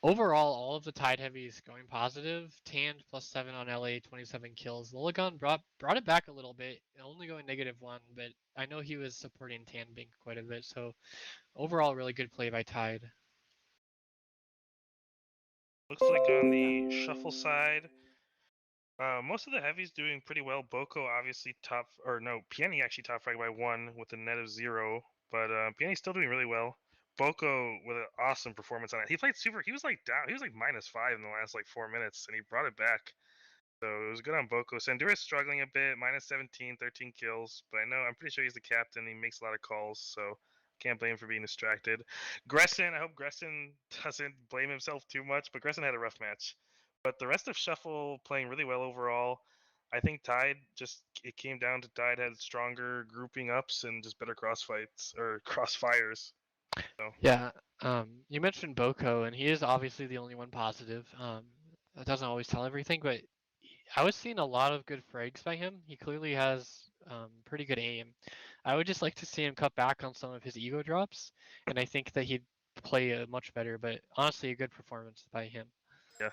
Overall, all of the Tide heavies going positive. Tanned plus 7 on LA, 27 kills. Lolagon brought it back a little bit, only going -1, but I know he was supporting Tan Bink quite a bit, so overall, really good play by Tide. Looks like on the Shuffle side, most of the heavies doing pretty well. Boko obviously top, or no, Pieni actually top frag by 1 with a net of 0, but Pieni's still doing really well. Boko with an awesome performance on it. He played super. He was like down. He was like -5 in the last like 4 minutes, and he brought it back. So it was good on Boko. Sanduris struggling a bit, -17, 13 kills. But I'm pretty sure he's the captain. He makes a lot of calls, so can't blame him for being distracted. Gresson, I hope Gresson doesn't blame himself too much, but Gresson had a rough match. But the rest of Shuffle playing really well overall. I think Tide it came down to Tide had stronger grouping ups and just better crossfights or crossfires. Yeah, you mentioned Boko, and he is obviously the only one positive. That doesn't always tell everything, but I was seeing a lot of good frags by him. He clearly has pretty good aim. I would just like to see him cut back on some of his ego drops, and I think that he'd play much better. But honestly, a good performance by him. Yeah.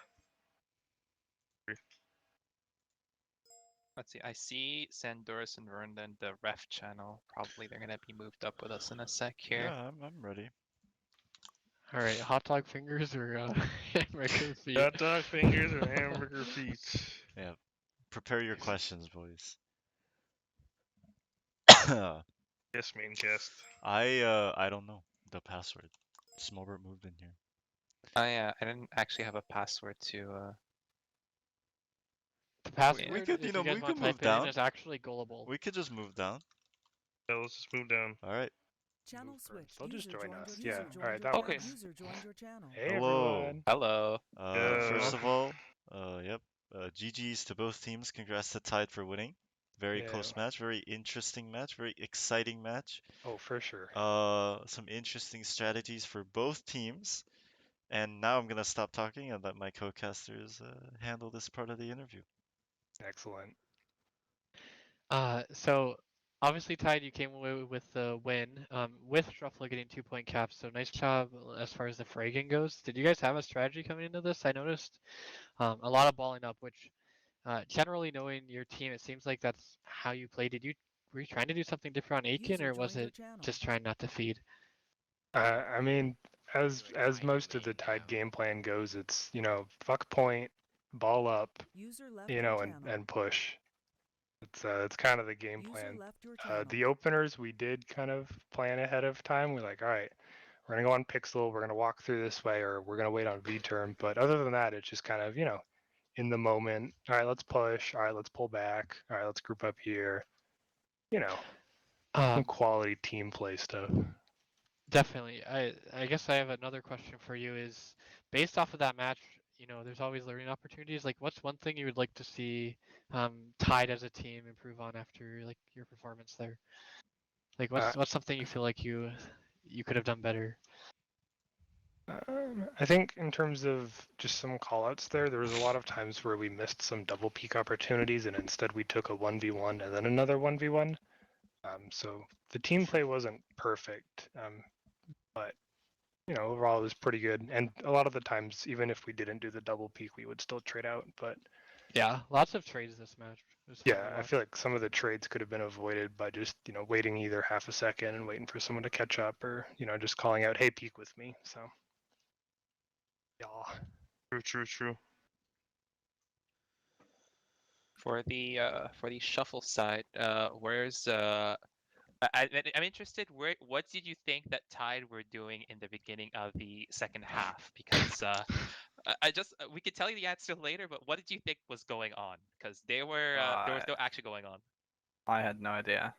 Let's see. I see Sandorus and Vern in the ref channel. Probably they're gonna be moved up with us in a sec here. Yeah, I'm ready. All right, hot dog fingers or hamburger feet. Hot dog fingers or hamburger feet? Yeah. Prepare your questions, boys. Yes, main cast. I don't know the password. Smallbert moved in here. I didn't actually have a password to. The password, We could, if you guys we want could to move type it in, down. is actually gullible. We could just move down. Yeah, let's just move down. All right. Channel Move switch. They'll just User join joined us. your- Yeah. user All right. joined That your- Okay. works. User joined your channel. Hey Hello. everyone. Hello. First Yeah. of all, yep. GG's to both teams. Congrats to Tide for winning. Very Yeah. close match. Very interesting match. Very exciting match. Oh, for sure. Some interesting strategies for both teams. And now I'm gonna stop talking and let my co-casters handle this part of the interview. Excellent. So obviously, Tide, you came away with the win, with Shuffler getting 2-point caps. So nice job as far as the fragging goes. Did you guys have a strategy coming into this? I noticed a lot of balling up, which generally knowing your team, it seems like that's how you play. Were you trying to do something different on Aiken, User or was joined your it channel. just trying not to feed? I mean, as most of the Tide game plan goes, it's fuck point, ball up, User left your channel. and push. It's kind of the game User plan. left your channel. The openers we did kind of plan ahead of time. We're like, all right, we're gonna go on Pixel, we're gonna walk through this way, or we're gonna wait on V turn. But other than that, it's just kind of in the moment. All right, let's push. All right, let's pull back. All right, let's group up here. Some Um, quality team play stuff. Definitely. I guess I have another question for you is based off of that match, there's always learning opportunities. Like what's one thing you would like to see Tide as a team improve on after like your performance there? Like what's something you feel like you could have done better? I think in terms of just some callouts there was a lot of times where we missed some double peak opportunities and instead we took a 1v1 and then another 1v1. So the team play wasn't perfect, but overall it was pretty good. And a lot of the times, even if we didn't do the double peak, we would still trade out. But Yeah, lots of trades this match. It was fun to yeah, I watch. feel like some of the trades could have been avoided by just waiting either half a second and waiting for someone to catch up, or just calling out, "Hey, peak with me." So yeah, true. For the shuffle side, where's I'm interested. What did you think that Tide were doing in the beginning of the second half? Because we could tell you the answer later, but what did you think was going on? Because there was no action going on. I had no idea.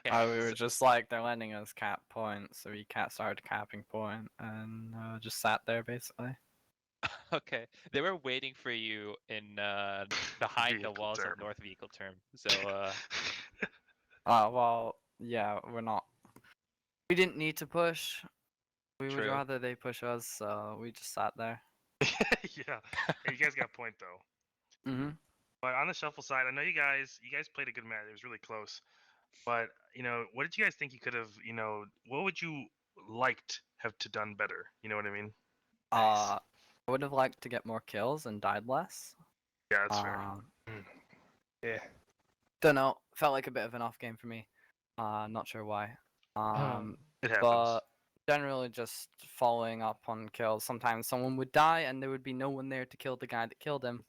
Okay, We were just like, they're letting us cap points, so we started capping point, and just sat there basically. okay, they were waiting for you in behind the Vehicle walls term. of North Vehicle Term. So Well, yeah, we didn't need to push. We would True. rather they push us, so we just sat there. Yeah, hey, you guys got a point though. Mm-hmm. But on the shuffle side, I know you guys played a good match. It was really close. But what did you guys think you could have? What would you liked have to done better? You know what I mean? I would have liked to get more kills and died less. Yeah, that's fair. Yeah. Don't know. Felt like a bit of an off game for me. Not sure why. It happens. But generally just following up on kills. Sometimes someone would die and there would be no one there to kill the guy that killed him,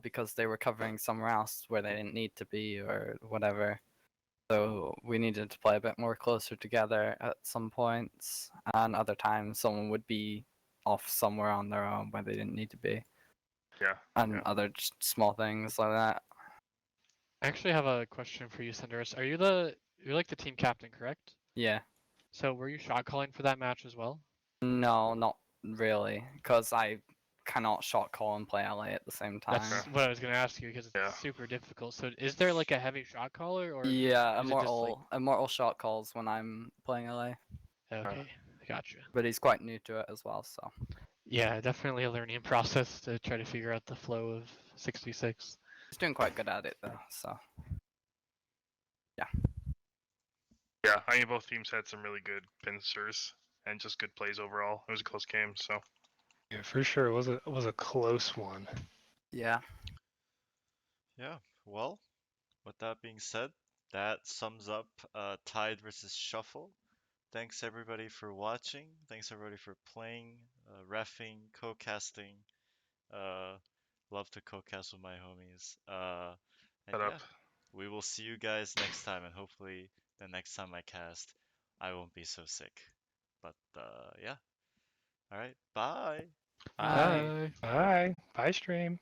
because they were covering somewhere else where they didn't need to be or whatever. So we needed to play a bit more closer together at some points, and other times someone would be off somewhere on their own where they didn't need to be. Yeah. And yeah. other just small things like that. I actually have a question for you, Sandorus. You're like the team captain, correct? Yeah. So were you shot calling for that match as well? No, not really, because I cannot shot call and play LA at the same time. That's what I was gonna ask you because it's Yeah. super difficult. So is there like a heavy shot caller or Yeah, is it just, like- immortal shot calls when I'm playing LA. Okay, gotcha. But he's quite new to it as well, so. Yeah, definitely a learning process to try to figure out the flow of 6v6. He's doing quite good at it though, so. Yeah, I mean both teams had some really good pincers and just good plays overall. It was a close game, so. Yeah, for sure. It was a close one. Yeah. Yeah, well, with that being said, that sums up Tide versus Shuffle. Thanks everybody for watching. Thanks everybody for playing, reffing, co-casting. Uh, love to co-cast with my homies. And Shut yeah, up. we will see you guys next time, and hopefully the next time I cast, I won't be so sick. But yeah. All right. Bye. Bye. Bye. Bye. Bye, stream.